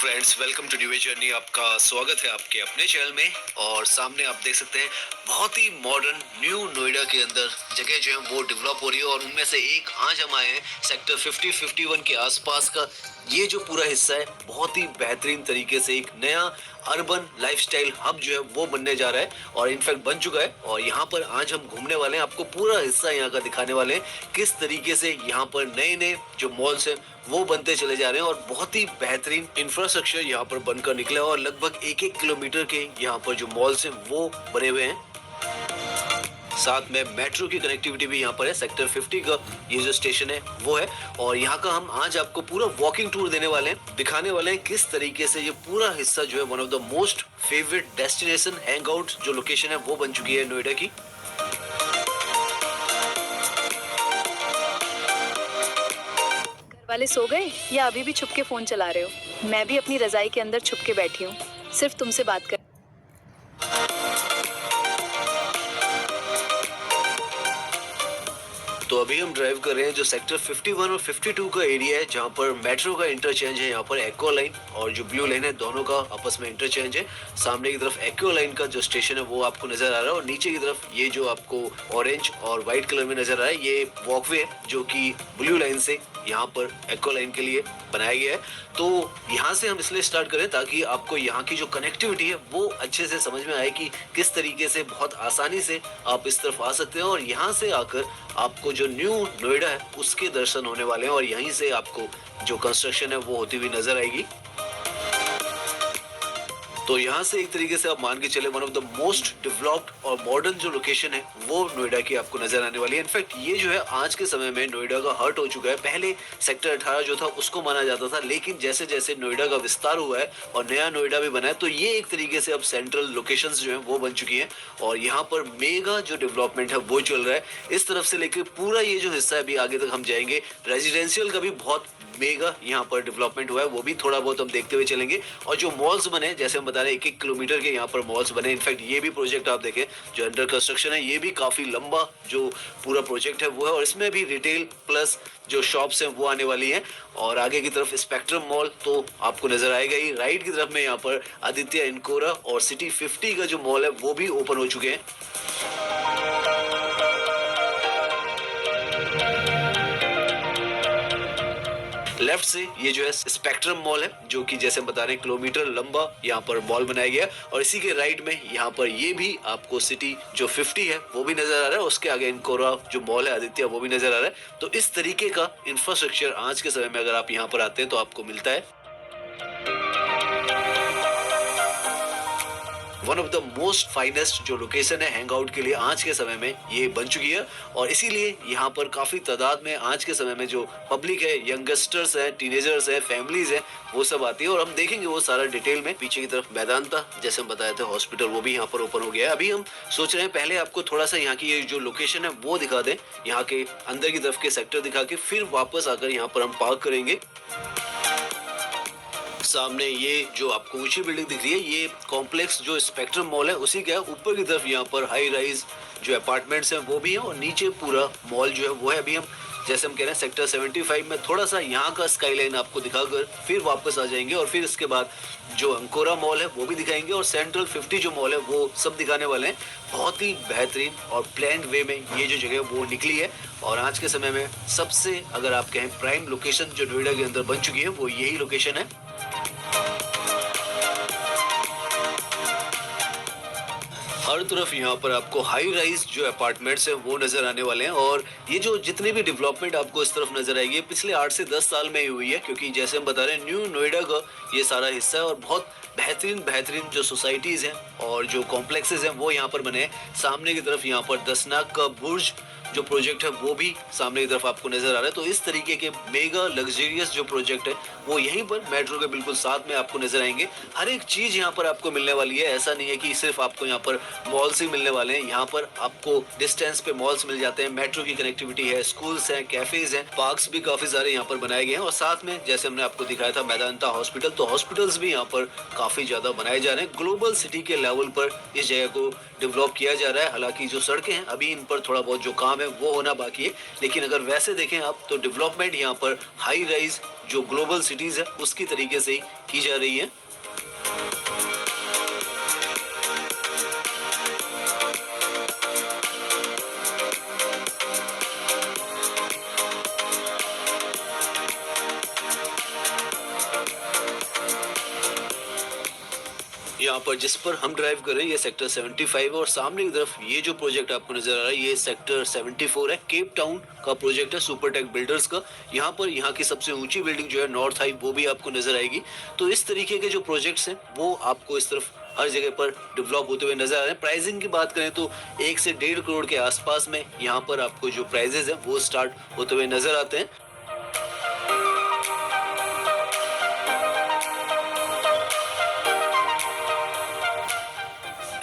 Friends, welcome to new journey. आपका स्वागत है आपके अपने चैनल में। और सामने आप देख सकते हैं बहुत ही मॉडर्न न्यू नोएडा के अंदर जगह जो है वो डेवलप हो रही है। और उनमें से एक आज हम आए हैं सेक्टर 50-51 के आसपास का ये जो पूरा हिस्सा है, बहुत ही बेहतरीन तरीके से एक नया अर्बन लाइफस्टाइल हब जो है वो बनने जा रहा है और इनफैक्ट बन चुका है। और यहाँ पर आज हम घूमने वाले हैं, आपको पूरा हिस्सा यहाँ का दिखाने वाले हैं किस तरीके से यहाँ पर नए नए जो मॉल्स हैं वो बनते चले जा रहे हैं। और बहुत ही बेहतरीन इंफ्रास्ट्रक्चर यहाँ पर बनकर निकला है और लगभग 1-1 किलोमीटर के यहाँ पर जो मॉल्स हैं वो बने हुए हैं। साथ में मेट्रो की कनेक्टिविटी भी यहाँ पर है। सेक्टर 50 का ये जो स्टेशन है वो है। और यहाँ का हम आज आपको पूरा वॉकिंग टूर देने वाले हैं, दिखाने वाले हैं किस तरीके से ये पूरा हिस्सा जो है one of the most favourite destination hang out जो लोकेशन है वो बन चुकी है नोएडा की। वाले सो गए या अभी भी छुप के फोन चला रहे हो? मैं भी अपनी रजाई के अंदर छुप के बैठी हूँ, सिर्फ तुमसे बात कर। तो अभी हम ड्राइव कर रहे हैं जो सेक्टर 51 और 52 का एरिया है, जहाँ पर मेट्रो का इंटरचेंज है। यहाँ पर एक्वा लाइन और जो ब्लू लाइन है दोनों का आपस में इंटरचेंज है। सामने की तरफ एक्वा लाइन का जो स्टेशन है वो आपको नजर आ रहा है और नीचे की तरफ ये जो आपको ऑरेंज और व्हाइट कलर में नजर आ रहा है ये वॉकवे है जो कि ब्लू लाइन से यहाँ पर एक्वा लाइन के लिए बनाया गया है। तो यहाँ से हम इसलिए स्टार्ट करें ताकि आपको यहाँ की जो कनेक्टिविटी है वो अच्छे से समझ में आए कि किस तरीके से बहुत आसानी से आप इस तरफ आ सकते हैं। और यहाँ से आकर आपको जो न्यू नोएडा है उसके दर्शन होने वाले हैं और यहीं से आपको जो कंस्ट्रक्शन है वो होती हुई नजर आएगी। तो यहाँ से एक तरीके से आप मान के चले one of the most developed और मॉडर्न जो लोकेशन है वो नोएडा की आपको नजर आने वाली है। इनफैक्ट ये जो है आज के समय में नोएडा का हार्ट हो चुका है। पहले सेक्टर 18 जो था उसको माना जाता था, लेकिन जैसे जैसे नोएडा का विस्तार हुआ है और नया नोएडा भी बना है तो ये एक तरीके से अब सेंट्रल लोकेशंस जो है वो बन चुकी है। और यहाँ पर मेगा जो डेवलपमेंट है वो चल रहा है। इस तरफ से लेकर पूरा ये जो हिस्सा है अभी आगे तक हम जाएंगे, रेजिडेंशियल का भी बहुत मेगा यहाँ पर डेवलपमेंट हुआ है, वो भी थोड़ा बहुत हम देखते हुए चलेंगे। और जो मॉल्स बने जैसे हम बता रहे हैं 1-1 किलोमीटर के यहाँ पर मॉल्स बने। इनफैक्ट ये भी प्रोजेक्ट आप देखें जो अंडर कंस्ट्रक्शन है, ये भी काफी लंबा जो पूरा प्रोजेक्ट है वो है। और इसमें भी रिटेल प्लस जो शॉप्स हैं वो आने वाली हैं। और आगे की तरफ स्पेक्ट्रम मॉल तो आपको नजर आएगा ही। राइट की तरफ में यहाँ पर आदित्य इनकोरा और सिटी 50 का जो मॉल है वो भी ओपन हो चुके हैं। लेफ्ट से ये जो है स्पेक्ट्रम मॉल है जो कि जैसे हम बता रहे हैं किलोमीटर लंबा यहाँ पर मॉल बनाया गया है। और इसी के राइट में यहाँ पर ये भी आपको सिटी जो 50 है वो भी नजर आ रहा है। उसके आगे इनकोरा जो मॉल है आदित्य वो भी नजर आ रहा है। तो इस तरीके का इंफ्रास्ट्रक्चर आज के समय में अगर आप यहाँ पर आते हैं तो आपको मिलता है। One of the most finest जो लोकेशन है हैंग आउट के लिए आज के समय में ये बन चुकी है। और इसीलिए यहाँ पर काफी तादाद में आज के समय में जो पब्लिक है, यंगस्टर्स है, टीनेजर्स है, फैमिलीज है, वो सब आती है। और हम देखेंगे वो सारा डिटेल में। पीछे की तरफ मैदानता जैसे हम बताए थे हॉस्पिटल वो भी यहाँ पर ओपन हो गया है। अभी हम सोच रहे हैं पहले आपको थोड़ा सा यहाँ की ये जो लोकेशन है वो दिखा दें, यहाँ के अंदर की तरफ के सेक्टर दिखा के फिर वापस आकर यहाँ पर हम पार्क करेंगे। सामने ये जो आपको ऊंची बिल्डिंग दिख रही है ये कॉम्प्लेक्स जो स्पेक्ट्रम मॉल है उसी का है। ऊपर की तरफ यहाँ पर हाई राइज जो अपार्टमेंट्स हैं वो भी है और नीचे पूरा मॉल जो है वो है। अभी हम जैसे हम कह रहे हैं सेक्टर 75 में थोड़ा सा यहाँ का स्काईलाइन आपको दिखाकर फिर वापस आ जाएंगे। और फिर इसके बाद जो अंकोरा मॉल है वो भी दिखाएंगे और सेंट्रल 50 जो मॉल है वो सब दिखाने वाले हैं। बहुत ही बेहतरीन और प्लान्ड वे में ये जो जगह वो निकली है। और आज के समय में सबसे अगर आप कहें प्राइम लोकेशन जो नोएडा के अंदर बन चुकी है वो यही लोकेशन है। हर तरफ यहाँ पर आपको हाई राइज जो अपार्टमेंट्स हैं वो नजर आने वाले हैं। और ये जो जितनी भी डेवलपमेंट आपको इस तरफ नजर आएगी पिछले 8 से 10 साल में ही हुई है, क्योंकि जैसे हम बता रहे हैं न्यू नोएडा का ये सारा हिस्सा है और बहुत बेहतरीन जो सोसाइटीज हैं और जो कॉम्प्लेक्सेस हैं वो यहाँ पर बने हैं। सामने की तरफ यहाँ पर 10 नाग का बुर्ज जो प्रोजेक्ट है वो भी सामने की तरफ आपको नजर आ रहा है। तो इस तरीके के मेगा लग्जरियस जो प्रोजेक्ट है वो यहीं पर मेट्रो के बिल्कुल साथ में आपको नजर आएंगे। हर एक चीज यहाँ पर आपको मिलने वाली है। ऐसा नहीं है कि सिर्फ आपको यहाँ पर मॉल्स ही मिलने वाले हैं, यहाँ पर आपको डिस्टेंस पे मॉल्स मिल जाते हैं, मेट्रो की कनेक्टिविटी है, स्कूल्स हैं, कैफेज हैं, पार्क्स भी काफी सारे यहाँ पर बनाए गए हैं। और साथ में जैसे हमने आपको दिखाया था मैदानता हॉस्पिटल, तो हॉस्पिटल्स भी यहाँ पर काफी ज्यादा बनाए जा रहे हैं। ग्लोबल सिटी के लेवल पर इस जगह को डेवलप किया जा रहा है। हालांकि जो सड़कें हैं अभी इन पर थोड़ा बहुत जो काम है वो होना बाकी है, लेकिन अगर वैसे देखें आप तो डेवलपमेंट यहाँ पर हाई राइज जो ग्लोबल सिटीज है उसकी तरीके से ही की जा रही है। यहाँ पर जिस पर हम ड्राइव कर रहे हैं ये सेक्टर 75 है और सामने की तरफ ये जो प्रोजेक्ट आपको नजर आ रहा है ये सेक्टर 74 है। केप टाउन का प्रोजेक्ट है सुपरटेक बिल्डर्स का। यहाँ पर यहाँ की सबसे ऊंची बिल्डिंग जो है नॉर्थ हाई वो भी आपको नजर आएगी। तो इस तरीके के जो प्रोजेक्ट्स हैं वो आपको इस तरफ हर जगह पर डेवलप होते हुए नजर आ रहे हैं। प्राइसिंग की बात करें तो 1 से 1.5 करोड़ के आसपास में यहाँ पर आपको जो प्राइजेस है वो स्टार्ट होते हुए नजर आते हैं।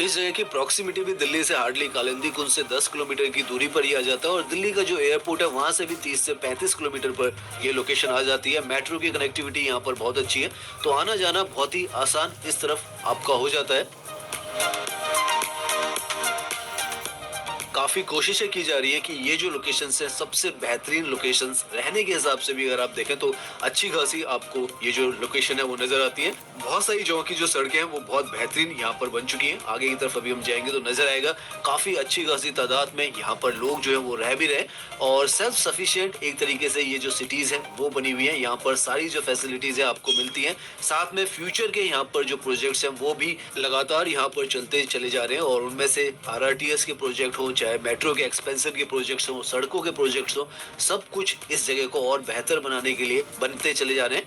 इस जगह की प्रॉक्सिमिटी भी दिल्ली से हार्डली कालिंदी कुंज से 10 किलोमीटर की दूरी पर ही आ जाता है और दिल्ली का जो एयरपोर्ट है वहां से भी 30 से 35 किलोमीटर पर ये लोकेशन आ जाती है। मेट्रो की कनेक्टिविटी यहाँ पर बहुत अच्छी है तो आना जाना बहुत ही आसान इस तरफ आपका हो जाता है। काफी कोशिशें की जा रही है कि ये जो लोकेशंस है सबसे बेहतरीन लोकेशंस रहने के हिसाब से भी अगर आप देखें तो अच्छी खासी आपको ये जो लोकेशन है वो नजर आती है। बहुत सारी जगहों की जो सड़कें हैं वो बहुत बेहतरीन यहाँ पर बन चुकी हैं। आगे की तरफ अभी हम जाएंगे तो नजर आएगा काफी अच्छी खासी तादाद में यहाँ पर लोग जो है वो रह भी रहे और सेल्फ सफिशिएंट एक तरीके से ये जो सिटीज है वो बनी हुई है। यहाँ पर सारी जो फैसिलिटीज है आपको मिलती है। साथ में फ्यूचर के यहाँ पर जो प्रोजेक्ट्स हैं वो भी लगातार यहाँ पर चलते चले जा रहे हैं और उनमें से RRTS के प्रोजेक्ट हो चाहे मेट्रो के एक्सपेंशन के प्रोजेक्ट्स हो सड़कों के प्रोजेक्ट्स हो सब कुछ इस जगह को और बेहतर बनाने के लिए बनते चले जा रहे हैं।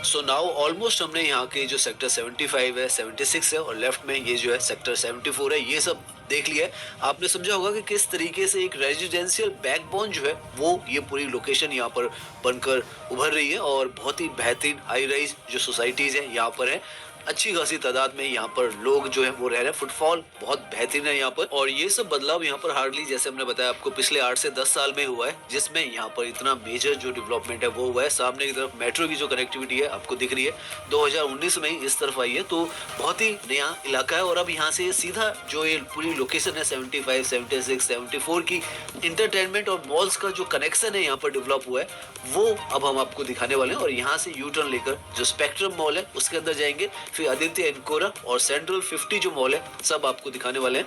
सो नाउ ऑलमोस्ट हमने यहाँ के जो सेक्टर 75 है 76 है और लेफ्ट में ये जो है सेक्टर 74 है ये सब देख लिया है। आपने समझा होगा कि किस तरीके से एक रेजिडेंशियल बैकबोन जो है वो ये पूरी लोकेशन यहाँ पर बनकर उभर रही है और बहुत ही बेहतरीन हाई राइज जो सोसाइटीज है यहाँ पर है। अच्छी खासी तादाद में यहाँ पर लोग जो है वो रह रहे हैं। फुटफॉल बहुत बेहतरीन है यहाँ पर और ये सब बदलाव यहाँ पर हार्डली जैसे हमने बताया आपको पिछले 8 से 10 साल में हुआ है जिसमें यहाँ पर इतना मेजर जो डेवलपमेंट है वो हुआ है। सामने की तरफ मेट्रो की जो कनेक्टिविटी है आपको दिख रही है 2019 में ही इस तरफ आई है तो बहुत ही नया इलाका है और अब यहाँ से सीधा जो ये पूरी लोकेशन है 75, 76, 74 की इंटरटेनमेंट और मॉल्स का जो कनेक्शन है यहाँ पर डेवलप हुआ है वो अब हम आपको दिखाने वाले हैं। और यहाँ से यू टर्न लेकर जो स्पेक्ट्रम मॉल है उसके अंदर जाएंगे, फिर आदित्य एनकोरा और सेंट्रल 50 जो मॉल है सब आपको दिखाने वाले हैं।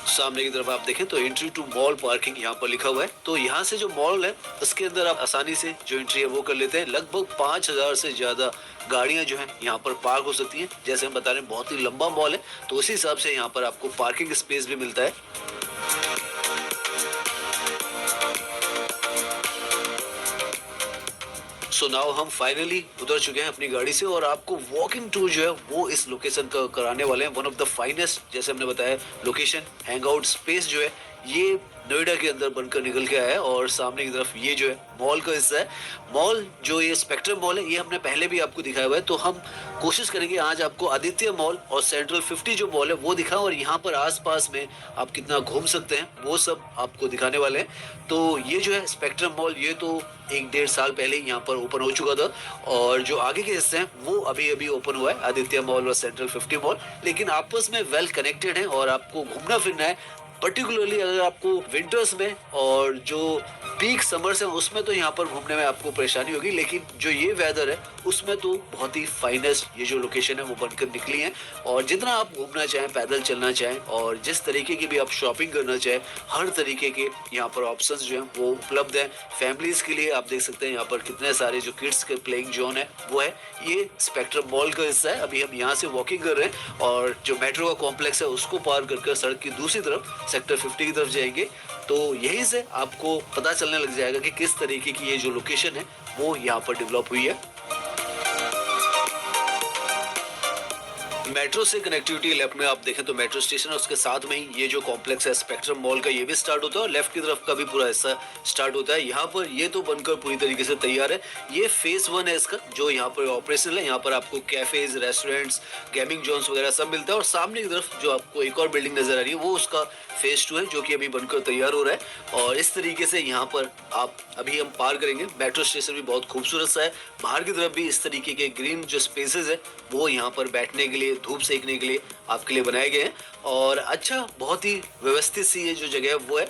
सामने की तरफ आप देखें तो एंट्री टू मॉल पार्किंग यहाँ पर लिखा हुआ है तो यहाँ से जो मॉल है उसके अंदर आप आसानी से जो एंट्री है वो कर लेते हैं। लगभग 5000 से ज्यादा गाड़ियां जो हैं यहाँ पर पार्क हो सकती हैं। जैसे हम बता रहे हैं बहुत ही लंबा मॉल है तो उसी हिसाब से यहाँ पर आपको पार्किंग स्पेस भी मिलता है। सो नाउ हम फाइनली उतर चुके हैं अपनी गाड़ी से और आपको वॉकिंग टूर जो है वो इस लोकेशन का कराने वाले हैं। वन ऑफ द फाइनेस्ट जैसे हमने बताया लोकेशन हैंग आउट स्पेस जो है ये नोएडा के अंदर बनकर निकल के आया है और सामने की तरफ ये जो है मॉल का हिस्सा है। मॉल जो ये स्पेक्ट्रम मॉल है ये हमने पहले भी आपको दिखाया हुआ है तो हम कोशिश करेंगे आज आपको आदित्य मॉल और सेंट्रल 50 जो मॉल है वो दिखाएं और यहाँ पर आसपास में आप कितना घूम सकते हैं वो सब आपको दिखाने वाले हैं। तो ये जो है स्पेक्ट्रम मॉल ये तो 1-1.5 साल पहले ही यहाँ पर ओपन हो चुका था और जो आगे के हिस्से हैं वो अभी अभी ओपन हुआ है आदित्य मॉल और सेंट्रल 50 मॉल, लेकिन आपस में वेल कनेक्टेड है और आपको घूमना फिरना है। पर्टिकुलरली अगर आपको विंटर्स में और जो पीक समर्स है उसमें तो यहाँ पर घूमने में आपको परेशानी होगी, लेकिन जो ये वेदर है उसमें तो बहुत ही फाइनेस्ट ये जो लोकेशन है वो बनकर निकली है। और जितना आप घूमना चाहें पैदल चलना चाहें और जिस तरीके की भी आप शॉपिंग करना चाहें हर तरीके के यहाँ पर ऑप्शंस जो हैं वो उपलब्ध हैं। फैमिलीज के लिए आप देख सकते हैं यहाँ पर कितने सारे जो किड्स के प्लेइंग जोन है वो है। ये स्पेक्ट्रम मॉल का हिस्सा है। अभी हम यहाँ से वॉकिंग कर रहे हैं और जो मेट्रो का कॉम्प्लेक्स है उसको पार करके सड़क की दूसरी तरफ सेक्टर 50 की तरफ जाएंगे तो यहीं से आपको पता चलने लग जाएगा कि किस तरीके की ये जो लोकेशन है वो यहाँ पर डेवलप हुई है। मेट्रो से कनेक्टिविटी लेफ्ट में आप देखें तो मेट्रो स्टेशन है, उसके साथ में ही ये जो कॉम्प्लेक्स है स्पेक्ट्रम मॉल का, ये भी स्टार्ट होता है और लेफ्ट की तरफ का भी पूरा हिस्सा स्टार्ट होता है। यहाँ पर ये तो बनकर पूरी तरीके से तैयार है। ये फेज 1 है इसका, जो यहाँ पर ऑपरेशनल है। यहाँ पर आपको कैफेज, रेस्टोरेंट्स, गेमिंग जोन्स वगैरह सब मिलता है। और सामने की तरफ जो आपको एक और बिल्डिंग नजर आ रही है वो उसका फेज 2 है, जो कि अभी बनकर तैयार हो रहा है। और इस तरीके से यहाँ पर आप अभी हम पार करेंगे। मेट्रो स्टेशन भी बहुत खूबसूरत सा है। बाहर की तरफ भी इस तरीके के ग्रीन जो स्पेसेस है वो यहाँ पर बैठने के लिए, धूप सेकने के लिए आपके लिए बनाए गए हैं। और अच्छा, बहुत ही व्यवस्थित सी ये जो जगह है वो है।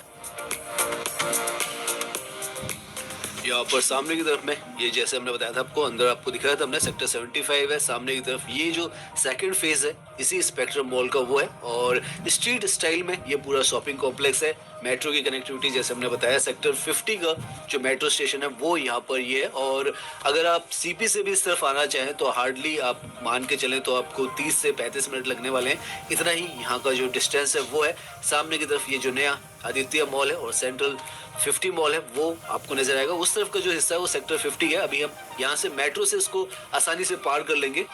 यहाँ पर सामने की तरफ में ये जैसे हमने बताया था आपको, अंदर आपको दिखाया था हमने, सेक्टर 75 है। सामने की तरफ ये जो सेकंड फेज है इसी स्पेक्ट्रम मॉल का वो है। और स्ट्रीट स्टाइल में ये पूरा शॉपिंग कॉम्प्लेक्स है। मेट्रो की कनेक्टिविटी जैसे हमने बताया, सेक्टर 50 का जो मेट्रो स्टेशन है वो यहाँ पर ये है। और अगर आप सीपी से भी इस तरफ आना चाहें तो हार्डली आप मान के चलें तो आपको 30 से 35 मिनट लगने वाले हैं। इतना ही यहाँ का जो डिस्टेंस है वो है। सामने की तरफ ये जो नया आदित्य मॉल है और सेंट्रल 50 मॉल है वो आपको नजर आएगा। उस तरफ का जो हिस्सा है वो सेक्टर 50 है। अभी हम यहाँ से मेट्रो से इसको आसानी से पार कर लेंगे।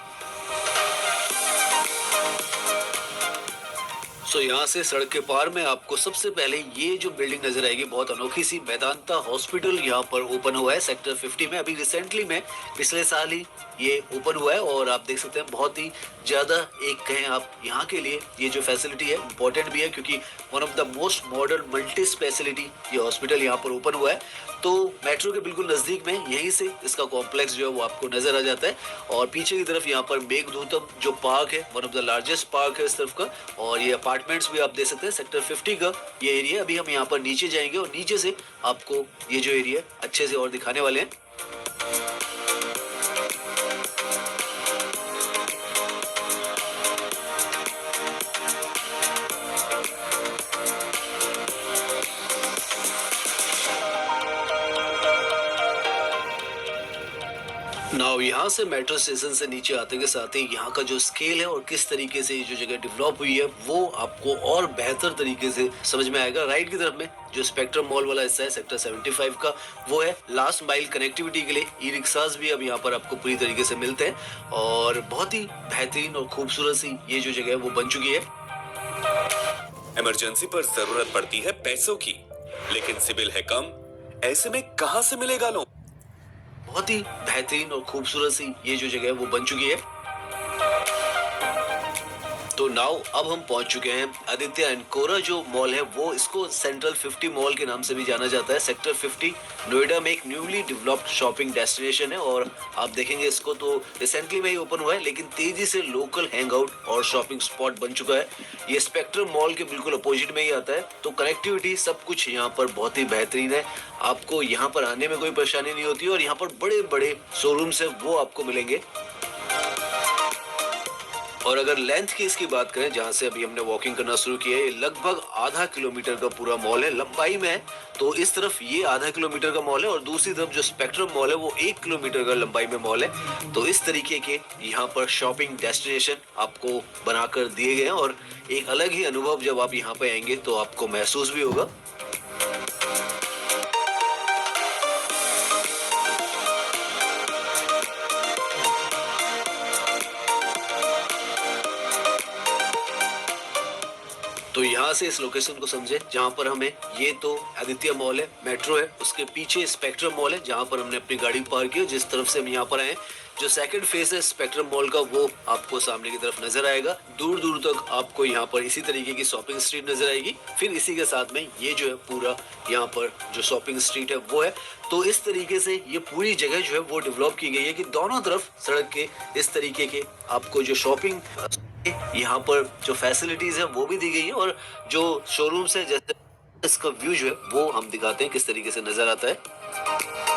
सो यहाँ से सड़क के पार में आपको सबसे पहले ये जो बिल्डिंग नजर आएगी, बहुत अनोखी सी, वेदांता हॉस्पिटल यहाँ पर ओपन हुआ है सेक्टर 50 में। अभी रिसेंटली में पिछले साल ही ये ओपन हुआ है। और आप देख सकते हैं बहुत ही ज्यादा, एक कहें आप, यहाँ के लिए ये जो फैसिलिटी है इम्पोर्टेंट भी है, क्योंकि one of the most modern multi speciality ये हॉस्पिटल यहाँ पर ओपन हुआ है। तो मेट्रो के बिल्कुल नजदीक में यहीं से इसका कॉम्प्लेक्स जो है वो आपको नजर आ जाता है। और पीछे की तरफ यहाँ पर मेघदूतम जो पार्क है, one of the largest park है इस तरफ का। और ये अपार्टमेंट्स भी आप देख सकते हैं, सेक्टर 50 का ये एरिया। अभी हम यहाँ पर नीचे जाएंगे और नीचे से आपको ये जो एरिया अच्छे से और दिखाने वाले हैं। नाउ यहाँ से मेट्रो स्टेशन से नीचे आते के साथ ही यहाँ का जो स्केल है और किस तरीके से ये जो जगह डेवलप हुई है वो आपको और बेहतर तरीके से समझ में आएगा। राइट की तरफ में जो स्पेक्ट्रम मॉल वाला हिस्सा है सेक्टर 75 का, वो है लास्ट माइल कनेक्टिविटी के लिए। ई रिक्शाज भी अब यहाँ पर आपको पूरी तरीके से मिलते हैं। और बहुत ही बेहतरीन और खूबसूरत सी ये जो जगह है वो बन चुकी है। इमरजेंसी पर जरूरत पड़ती है पैसों की, लेकिन सिबिल है कम। ऐसे में कहां से मिलेगा लोन? बहुत ही बेहतरीन और खूबसूरत सी ये जो जगह है वो बन चुकी है। तो नाउ अब हम पहुंच चुके हैं आदित्य एंड कोरा जो मॉल है वो, इसको सेंट्रल 50 मॉल के नाम से भी जाना जाता है। सेक्टर 50 नोएडा में एक न्यूली डेवलप्ड शॉपिंग डेस्टिनेशन है। और आप देखेंगे इसको तो रिसेंटली में ही ओपन हुआ है, लेकिन तेजी से लोकल हैंगआउट और शॉपिंग स्पॉट बन चुका है। ये स्पेक्ट्रम मॉल के बिल्कुल अपोजिट में ही आता है। तो कनेक्टिविटी सब कुछ यहाँ पर बहुत ही बेहतरीन है। आपको यहाँ पर आने में कोई परेशानी नहीं होती और यहाँ पर बड़े बड़े शोरूम्स है वो आपको मिलेंगे। और अगर लेंथ की इसकी बात करें, जहां से अभी हमने वॉकिंग करना शुरू किया है, ये लगभग आधा किलोमीटर का पूरा मॉल है लंबाई में है। तो इस तरफ ये आधा किलोमीटर का मॉल है और दूसरी तरफ जो स्पेक्ट्रम मॉल है वो 1 किलोमीटर का लंबाई में मॉल है। तो इस तरीके के यहाँ पर शॉपिंग डेस्टिनेशन आपको बनाकर दिए गए हैं। और एक अलग ही अनुभव जब आप यहाँ पे आएंगे तो आपको महसूस भी होगा। तो यहाँ से इस लोकेशन को समझे जहाँ पर हमें, ये तो आदित्य मॉल है, मेट्रो है, उसके पीछे स्पेक्ट्रम मॉल है जहाँ पर हमने अपनी गाड़ी पार्क की। जिस तरफ से हम यहाँ पर आए, जो सेकंड फेज है स्पेक्ट्रम मॉल का वो आपको सामने की तरफ नजर आएगा। दूर दूर तक आपको यहाँ पर इसी तरीके की शॉपिंग स्ट्रीट नजर आएगी। फिर इसी के साथ में ये जो है पूरा यहाँ पर जो शॉपिंग स्ट्रीट है वो है। तो इस तरीके से ये पूरी जगह जो है वो डेवलप की गई है कि दोनों तरफ सड़क के इस तरीके के आपको जो शॉपिंग, यहाँ पर जो फैसिलिटीज है वो भी दी गई है। और जो शोरूम्स है, जैसे इसका व्यू जो है वो हम दिखाते हैं किस तरीके से नजर आता है।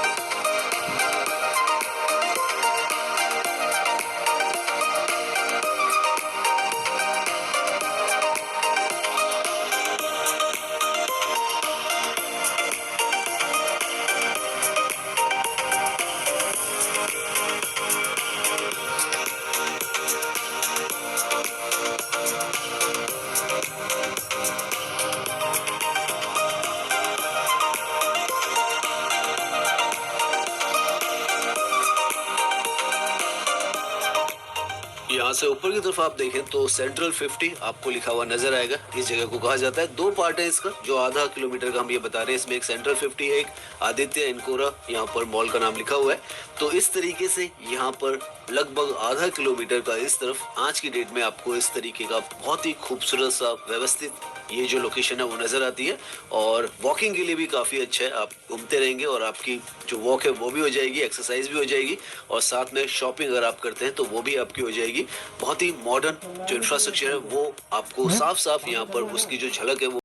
यहाँ से ऊपर की तरफ आप देखें तो सेंट्रल 50 आपको लिखा हुआ नजर आएगा। इस जगह को कहा जाता है, 2 पार्ट है इसका, जो आधा किलोमीटर का हम ये बता रहे हैं। इसमें एक सेंट्रल 50 है, एक आदित्य इनकोरा यहाँ पर मॉल का नाम लिखा हुआ है। तो इस तरीके से यहाँ पर लगभग आधा किलोमीटर का इस तरफ आज की डेट में आपको इस तरीके का बहुत ही खूबसूरत सा व्यवस्थित ये जो लोकेशन है वो नजर आती है। और वॉकिंग के लिए भी काफी अच्छा है, आप घूमते रहेंगे और आपकी जो वॉक है वो भी हो जाएगी, एक्सरसाइज भी हो जाएगी और साथ में शॉपिंग अगर आप करते हैं तो वो भी आपकी हो जाएगी। बहुत ही मॉडर्न जो इंफ्रास्ट्रक्चर है वो आपको साफ साफ यहाँ पर उसकी जो झलक है वो